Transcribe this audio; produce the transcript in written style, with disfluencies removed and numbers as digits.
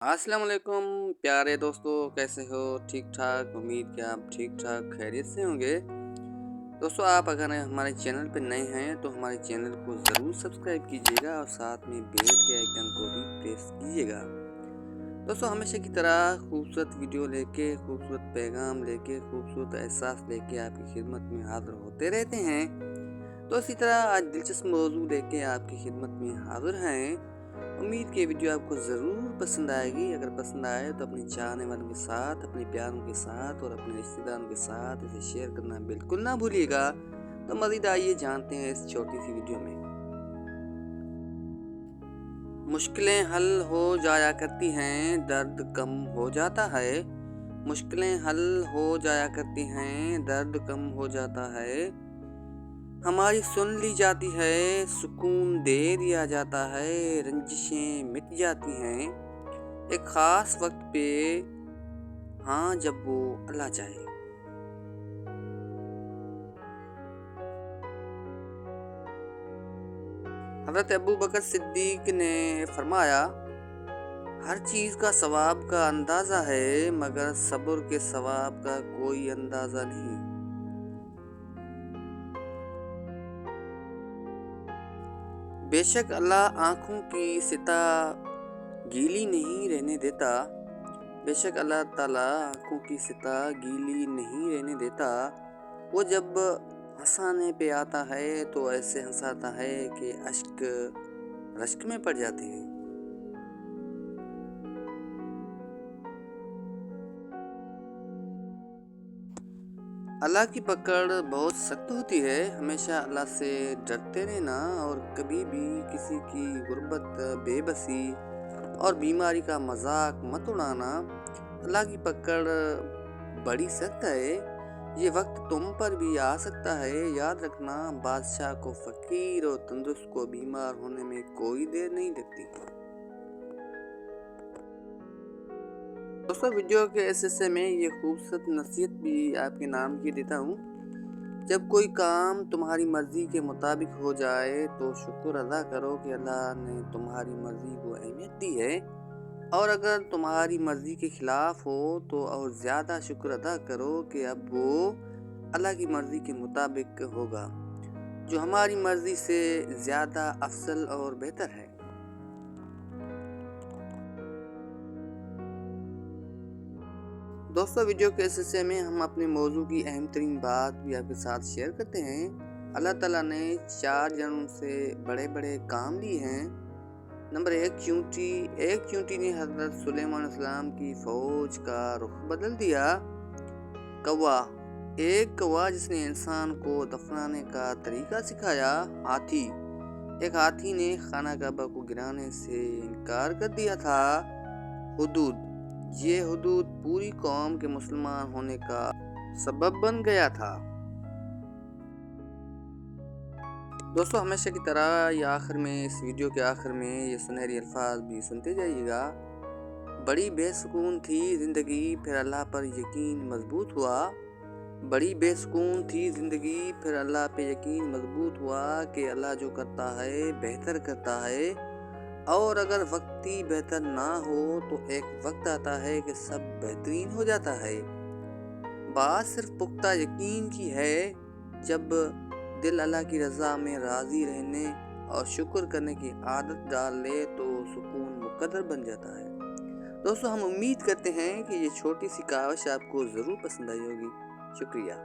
अस्सलाम वालेकुम प्यारे दोस्तों, कैसे हो? ठीक ठाक। उम्मीद कि आप ठीक ठाक खैरियत से होंगे। दोस्तों, आप अगर हमारे चैनल पर नए हैं तो हमारे चैनल को ज़रूर सब्सक्राइब कीजिएगा और साथ में बेल के आइकन को भी प्रेस कीजिएगा। दोस्तों, हमेशा की तरह खूबसूरत वीडियो लेके, खूबसूरत पैगाम लेके, खूबसूरत एहसास लेके आपकी खिदमत में हाज़िर होते रहते हैं। तो इसी तरह आज दिलचस्प मौजू लेके आपकी खिदमत में हाज़िर हैं। उम्मीद कि वीडियो आपको ज़रूर पसंद आएगी। अगर पसंद आए तो अपने चाहने वालों के साथ, अपने प्यारों के साथ और अपने रिश्तेदारों के साथ इसे शेयर करना बिल्कुल ना भूलिएगा। तो मज़ीद आइए जानते हैं इस छोटी सी वीडियो में। मुश्किलें हल हो जाया करती हैं, दर्द कम हो जाता है। मुश्किलें हल हो जाया करती हैं, दर्द कम हो जाता है। हमारी सुन ली जाती है, सुकून दे दिया जाता है, रंजिशें मिट जाती हैं एक ख़ास वक्त पे, हाँ जब वो अल्लाह चाहे। हज़रत अबू बकर सिद्दीक ने फरमाया, हर चीज़ का सवाब का अंदाज़ा है मगर सब्र के सवाब का कोई अंदाज़ा नहीं। बेशक अल्लाह आँखों की सिता गीली नहीं रहने देता। बेशक अल्लाह ताला आँखों की सिता गीली नहीं रहने देता। वो जब हंसाने पे आता है तो ऐसे हंसाता है कि अश्क रश्क में पड़ जाते हैं। अल्लाह की पकड़ बहुत सख्त होती है। हमेशा अल्लाह से डरते रहना और कभी भी किसी की गुर्बत, बेबसी और बीमारी का मजाक मत उड़ाना। अल्लाह की पकड़ बड़ी सख्त है। ये वक्त तुम पर भी आ सकता है। याद रखना, बादशाह को फकीर और तंदुरुस्त को बीमार होने में कोई देर नहीं लगती। दोस्तों, वीडियो के इस हिस्से में ये खूबसूरत नसीहत भी आपके नाम की देता हूँ। जब कोई काम तुम्हारी मर्जी के मुताबिक हो जाए तो शुक्र अदा करो कि अल्लाह ने तुम्हारी मर्जी को अहमियत दी है, और अगर तुम्हारी मर्जी के खिलाफ हो तो और ज़्यादा शुक्र अदा करो कि अब वो अल्लाह की मर्जी के मुताबिक होगा, जो हमारी मर्जी से ज़्यादा अफसल और बेहतर है। दोस्तों, वीडियो के इस हिस्से में हम अपने मौजू की अहम तरीन बात भी आपके साथ शेयर करते हैं। अल्लाह ताला ने 4 जनों से बड़े बड़े काम लिए हैं। नंबर 1, चींटी। एक चींटी ने हज़रत सुलेमान अलैहिस्सलाम की फ़ौज का रुख बदल दिया। कौवा। एक कौवा जिसने इंसान को दफनाने का तरीका सिखाया। हाथी। एक हाथी ने खाना काबा को गिराने से इनकार कर दिया था। हुदूद। ये हुदूद पूरी कौम के मुसलमान होने का सबब बन गया था। दोस्तों, हमेशा की तरह ये आखिर में, इस वीडियो के आखिर में ये सुनहरी अल्फाज भी सुनते जाइएगा। बड़ी बेसुकून थी ज़िंदगी, फिर अल्लाह पर यकीन मजबूत हुआ। बड़ी बेसुकून थी ज़िंदगी, फिर अल्लाह पे यकीन मजबूत हुआ कि अल्लाह जो करता है बेहतर करता है, और अगर वक्ती बेहतर ना हो तो एक वक्त आता है कि सब बेहतरीन हो जाता है। बात सिर्फ पुख्ता यकीन की है। जब दिल अल्लाह की रज़ा में राज़ी रहने और शुक्र करने की आदत डाल ले तो सुकून मुकद्दर बन जाता है। दोस्तों, हम उम्मीद करते हैं कि ये छोटी सी काविश आपको ज़रूर पसंद आई होगी। शुक्रिया।